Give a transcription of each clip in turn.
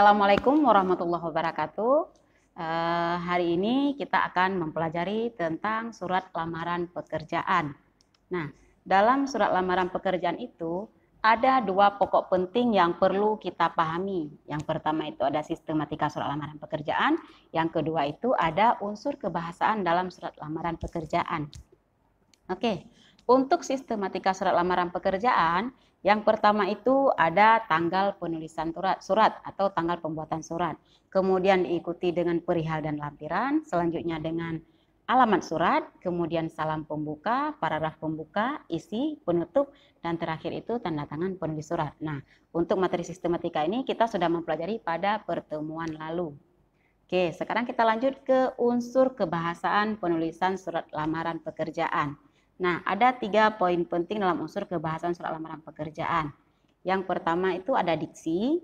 Assalamualaikum warahmatullahi wabarakatuh. Hari ini kita akan mempelajari tentang surat lamaran pekerjaan. Nah, dalam surat lamaran pekerjaan itu ada dua pokok penting yang perlu kita pahami. Yang pertama itu ada sistematika surat lamaran pekerjaan. Yang kedua itu ada unsur kebahasaan dalam surat lamaran pekerjaan. Oke, untuk sistematika surat lamaran pekerjaan, yang pertama itu ada tanggal penulisan surat atau tanggal pembuatan surat. Kemudian diikuti dengan perihal dan lampiran, selanjutnya dengan alamat surat, kemudian salam pembuka, paragraf pembuka, isi, penutup, dan terakhir itu tanda tangan penulis surat. Nah, untuk materi sistematika ini kita sudah mempelajari pada pertemuan lalu. Oke, sekarang kita lanjut ke unsur kebahasaan penulisan surat lamaran pekerjaan. Nah, ada 3 poin penting dalam unsur kebahasaan surat lamaran pekerjaan. Yang pertama itu ada diksi,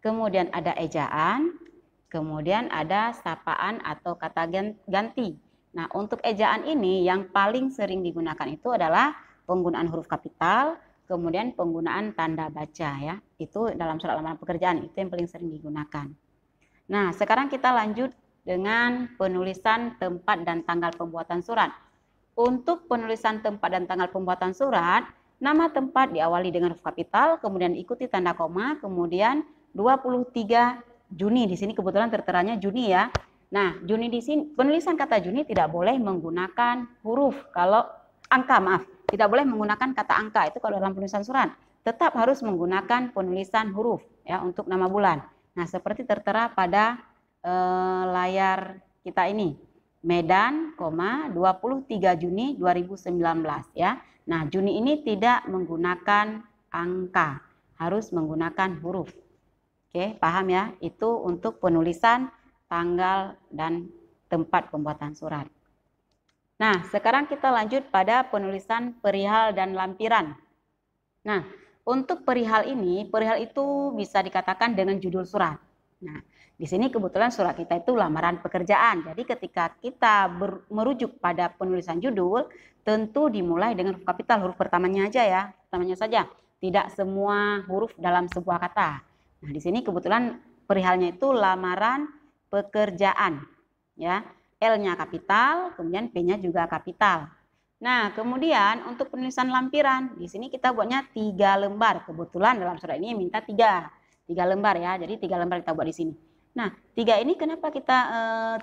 kemudian ada ejaan, kemudian ada sapaan atau kata ganti. Nah, untuk ejaan ini yang paling sering digunakan itu adalah penggunaan huruf kapital, kemudian penggunaan tanda baca ya. Itu dalam surat lamaran pekerjaan, itu yang paling sering digunakan. Nah, sekarang kita lanjut dengan penulisan tempat dan tanggal pembuatan surat. Untuk penulisan tempat dan tanggal pembuatan surat, nama tempat diawali dengan huruf kapital, kemudian ikuti tanda koma, kemudian 23 Juni. Di sini kebetulan terteranya Juni ya. Nah, Juni di sini penulisan kata Juni tidak boleh menggunakan huruf. Kalau angka, maaf, tidak boleh menggunakan kata angka. Itu kalau dalam penulisan surat. Tetap harus menggunakan penulisan huruf ya untuk nama bulan. Nah, seperti tertera pada layar kita ini. Medan, 23 Juni 2019 ya. Nah, Juni ini tidak menggunakan angka, harus menggunakan huruf. Oke, paham ya? Itu untuk penulisan tanggal dan tempat pembuatan surat. Nah, sekarang kita lanjut pada penulisan perihal dan lampiran. Nah, untuk perihal ini, perihal itu bisa dikatakan dengan judul surat. Nah, di sini kebetulan surat kita itu lamaran pekerjaan. Jadi ketika kita merujuk pada penulisan judul, tentu dimulai dengan huruf kapital, huruf pertamanya aja ya, pertamanya saja. Tidak semua huruf dalam sebuah kata. Nah, di sini kebetulan perihalnya itu lamaran pekerjaan, ya. L-nya kapital, kemudian P-nya juga kapital. Nah, kemudian untuk penulisan lampiran, di sini kita buatnya 3 lembar. Kebetulan dalam surat ini minta 3 lembar ya. Jadi 3 lembar kita buat di sini. Nah, 3 ini kenapa kita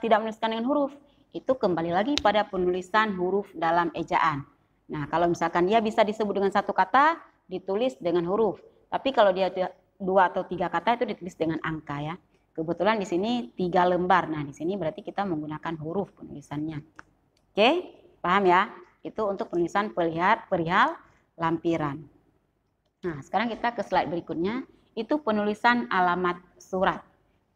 tidak menuliskan dengan huruf? Itu kembali lagi pada penulisan huruf dalam ejaan. Nah, kalau misalkan dia bisa disebut dengan satu kata, ditulis dengan huruf. Tapi kalau dia 2 atau 3 kata itu ditulis dengan angka ya. Kebetulan di sini 3 lembar. Nah, di sini berarti kita menggunakan huruf penulisannya. Oke, paham ya? Itu untuk penulisan perihal lampiran. Nah, sekarang kita ke slide berikutnya. Itu penulisan alamat surat.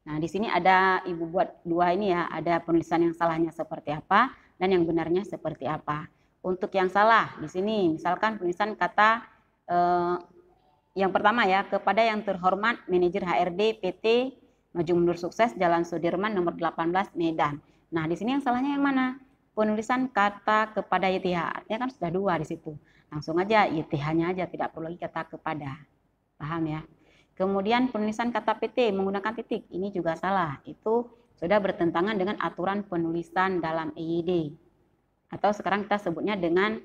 Nah, di sini ada Ibu buat 2 ini ya, ada penulisan yang salahnya seperti apa dan yang benarnya seperti apa. Untuk yang salah, di sini misalkan penulisan kata yang pertama ya, kepada yang terhormat manajer HRD PT Maju Mundur Sukses Jalan Sudirman nomor 18 Medan. Nah, di sini yang salahnya yang mana? Penulisan kata kepada YTH, artinya kan sudah 2 di situ. Langsung aja YTH-nya aja, tidak perlu lagi kata kepada. Paham ya? Kemudian penulisan kata PT menggunakan titik, ini juga salah. Itu sudah bertentangan dengan aturan penulisan dalam EYD. Atau sekarang kita sebutnya dengan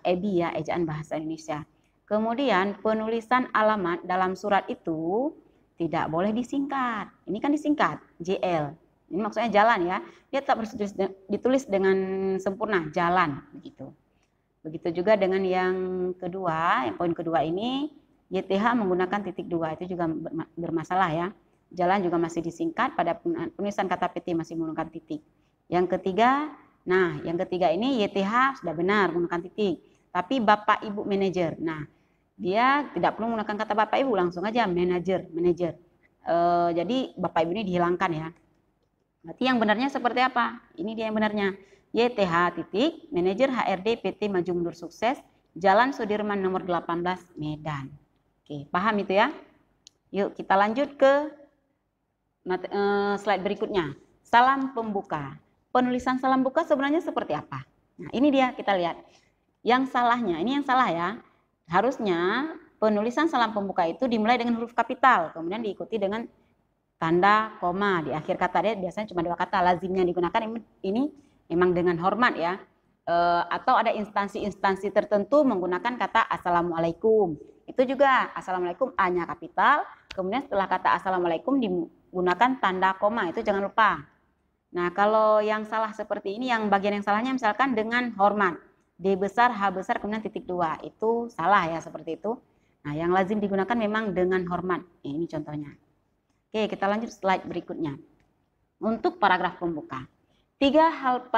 EBI ya, Ejaan Bahasa Indonesia. Kemudian penulisan alamat dalam surat itu tidak boleh disingkat. Ini kan disingkat, JL. Ini maksudnya jalan ya. Dia tetap harus ditulis dengan sempurna, jalan begitu. Begitu juga dengan yang kedua, yang poin kedua ini, YTH menggunakan titik 2, itu juga bermasalah ya. Jalan juga masih disingkat, pada penulisan kata PT masih menggunakan titik. Yang ketiga, nah yang ketiga ini YTH sudah benar menggunakan titik. Tapi Bapak Ibu manajer, nah dia tidak perlu menggunakan kata Bapak Ibu, langsung aja manajer. Jadi Bapak Ibu ini dihilangkan ya. Berarti yang benarnya seperti apa? Ini dia yang benarnya. YTH titik, manajer HRD PT Maju Mundur Sukses, Jalan Sudirman nomor 18 Medan. Oke, paham itu ya? Yuk kita lanjut ke slide berikutnya. Salam pembuka. Penulisan salam buka sebenarnya seperti apa? Nah, ini dia kita lihat. Yang salahnya, ini yang salah ya. Harusnya penulisan salam pembuka itu dimulai dengan huruf kapital, kemudian diikuti dengan tanda koma di akhir kata. Dia biasanya cuma 2 kata. Lazimnya digunakan ini memang dengan hormat ya. Atau ada instansi-instansi tertentu menggunakan kata assalamualaikum. Itu juga assalamualaikum A-nya kapital, kemudian setelah kata assalamualaikum digunakan tanda koma, itu jangan lupa. Nah, kalau yang salah seperti ini, yang bagian yang salahnya misalkan dengan hormat, D besar, H besar, kemudian titik 2, itu salah ya seperti itu. Nah, yang lazim digunakan memang dengan hormat. Ini contohnya. Oke, kita lanjut slide berikutnya. Untuk paragraf pembuka. Tiga hal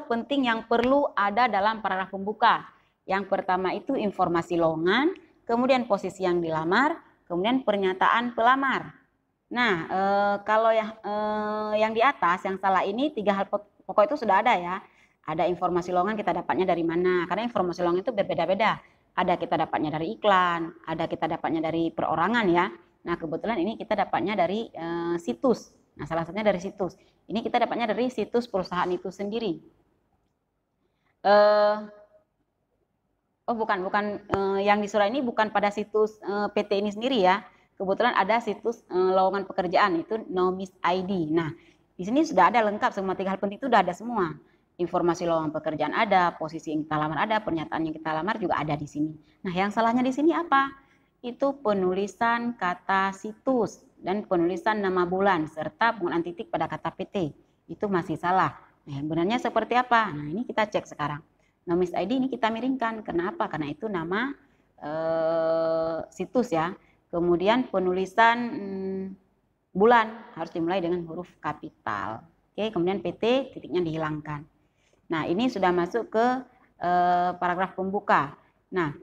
penting yang perlu ada dalam paragraf pembuka. Yang pertama itu informasi lowongan, kemudian posisi yang dilamar, kemudian pernyataan pelamar. Nah, kalau yang di atas, yang salah ini 3 hal pokok itu sudah ada ya. Ada informasi lowongan kita dapatnya dari mana? Karena informasi lowongan itu berbeda-beda. Ada kita dapatnya dari iklan, ada kita dapatnya dari perorangan ya. Nah, kebetulan ini kita dapatnya dari situs. Nah, salah satunya dari situs. Ini kita dapatnya dari situs perusahaan itu sendiri. Bukan yang di surat ini bukan pada situs PT ini sendiri ya. Kebetulan ada situs lowongan pekerjaan, itu Nomis ID. Nah, di sini sudah ada lengkap semua 3 hal penting itu sudah ada semua. Informasi lowongan pekerjaan ada, posisi yang kita lamar ada, pernyataan yang kita lamar juga ada di sini. Nah, yang salahnya di sini apa? Itu penulisan kata situs dan penulisan nama bulan serta penggunaan titik pada kata PT. Itu masih salah. Nah, benarnya seperti apa? Nah, ini kita cek sekarang. Nomis ID ini kita miringkan. Kenapa? Karena itu nama situs ya. Kemudian penulisan bulan harus dimulai dengan huruf kapital. Oke, kemudian PT titiknya dihilangkan. Nah, ini sudah masuk ke paragraf pembuka. Nah,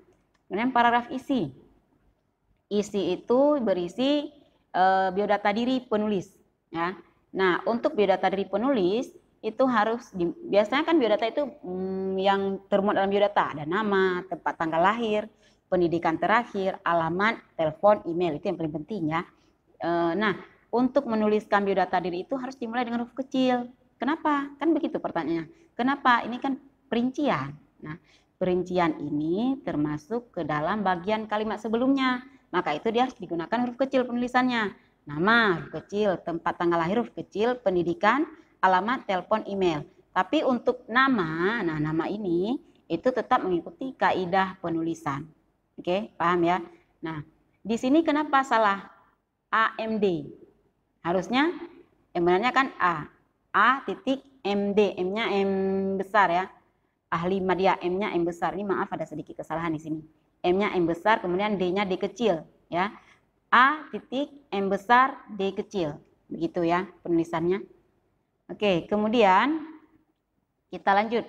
kemudian paragraf isi. Isi itu berisi biodata diri penulis ya. Nah, untuk biodata diri penulis itu harus biasanya kan biodata itu yang termuat dalam biodata ada nama, tempat tanggal lahir, pendidikan terakhir, alamat, telepon, email, itu yang paling penting ya. Nah, untuk menuliskan biodata diri itu harus dimulai dengan huruf kecil. Kenapa? Kan begitu pertanyaannya. Kenapa? Ini kan perincian. Nah, perincian ini termasuk ke dalam bagian kalimat sebelumnya. Maka itu dia harus digunakan huruf kecil penulisannya. Nama huruf kecil, tempat tanggal lahir huruf kecil, pendidikan, alamat, telepon, email. Tapi untuk nama, nah nama ini itu tetap mengikuti kaidah penulisan. Oke, paham ya? Nah, di sini kenapa salah? AMD. Harusnya sebenarnya kan A titik MD, M-nya M besar ya. Ahli media M-nya M besar. Ini maaf ada sedikit kesalahan di sini. M-nya M besar, kemudian D-nya D kecil ya. A titik M besar D kecil. Begitu ya penulisannya. Oke, kemudian kita lanjut.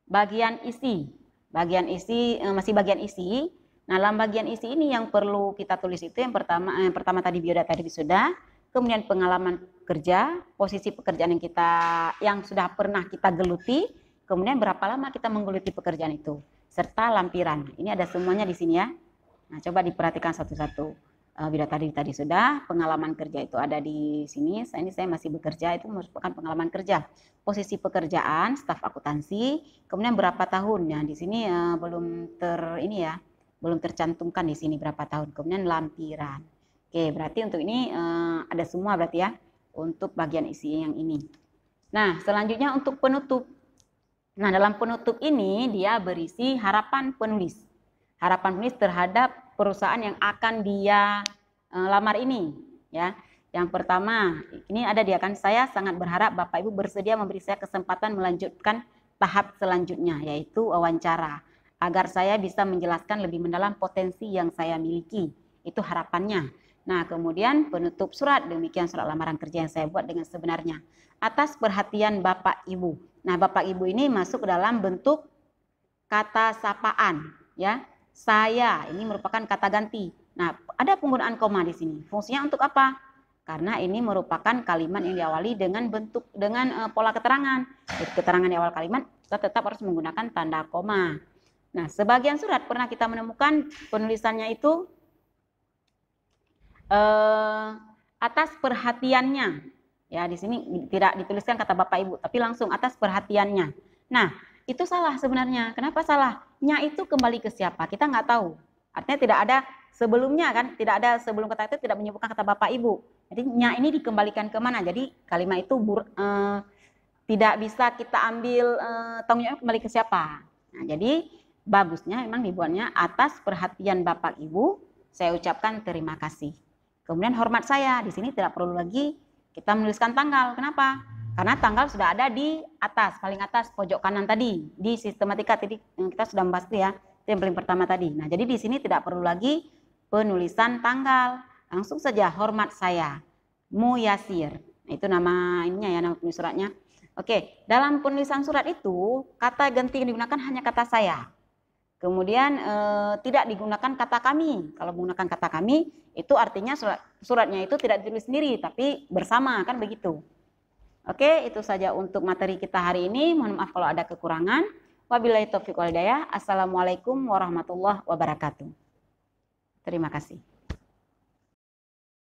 Bagian isi. Bagian isi masih bagian isi. Nah, dalam bagian isi ini yang perlu kita tulis itu yang pertama tadi biodata tadi sudah, kemudian pengalaman kerja, posisi pekerjaan yang sudah pernah kita geluti, kemudian berapa lama kita menggeluti pekerjaan itu, serta lampiran. Ini ada semuanya di sini ya. Nah, coba diperhatikan satu-satu. Biodata tadi sudah, pengalaman kerja itu ada di sini. Saya masih bekerja, itu merupakan pengalaman kerja. Posisi pekerjaan, staf akuntansi, kemudian berapa tahun ya. Di sini belum tercantumkan di sini berapa tahun. Kemudian lampiran. Oke, berarti untuk ini ada semua berarti ya untuk bagian isi yang ini. Nah, selanjutnya untuk penutup. Nah, dalam penutup ini dia berisi harapan penulis. Harapan penulis terhadap perusahaan yang akan dia lamar ini ya. Yang pertama, ini ada dia kan, saya sangat berharap Bapak Ibu bersedia memberi saya kesempatan melanjutkan tahap selanjutnya yaitu wawancara agar saya bisa menjelaskan lebih mendalam potensi yang saya miliki. Itu harapannya. Nah, kemudian penutup surat, demikian surat lamaran kerja yang saya buat dengan sebenarnya. Atas perhatian Bapak Ibu. Nah, Bapak Ibu ini masuk ke dalam bentuk kata sapaan ya. Saya ini merupakan kata ganti. Nah, ada penggunaan koma di sini. Fungsinya untuk apa? Karena ini merupakan kalimat yang diawali dengan pola keterangan. Jadi keterangan di awal kalimat kita tetap harus menggunakan tanda koma. Nah, sebagian surat pernah kita menemukan penulisannya itu atas perhatiannya. Ya, di sini tidak dituliskan kata Bapak Ibu, tapi langsung atas perhatiannya. Nah, itu salah sebenarnya. Kenapa salah? Nya itu kembali ke siapa? Kita nggak tahu. Artinya tidak ada sebelumnya kan, tidak ada sebelum kata itu tidak menyebutkan kata bapak ibu. Jadi nya ini dikembalikan ke mana? Jadi kalimat itu tidak bisa kita ambil tanggung jawab kembali ke siapa. Nah, jadi bagusnya memang dibuatnya atas perhatian bapak ibu saya ucapkan terima kasih. Kemudian hormat saya, di sini tidak perlu lagi kita menuliskan tanggal. Kenapa? Karena tanggal sudah ada di atas, paling atas pojok kanan tadi di sistematika. Tadi kita sudah membahas itu ya, itu yang paling pertama tadi. Nah, jadi di sini tidak perlu lagi penulisan tanggal, langsung saja hormat saya, Muyasir. Itu nama ininya ya, nama penulis suratnya. Oke, dalam penulisan surat itu kata ganti yang digunakan hanya kata saya. Kemudian tidak digunakan kata kami. Kalau menggunakan kata kami itu artinya suratnya itu tidak ditulis sendiri tapi bersama, kan begitu. Oke, itu saja untuk materi kita hari ini. Mohon maaf kalau ada kekurangan. Wabillahi taufiq wal hidayah. Assalamualaikum warahmatullahi wabarakatuh. Terima kasih.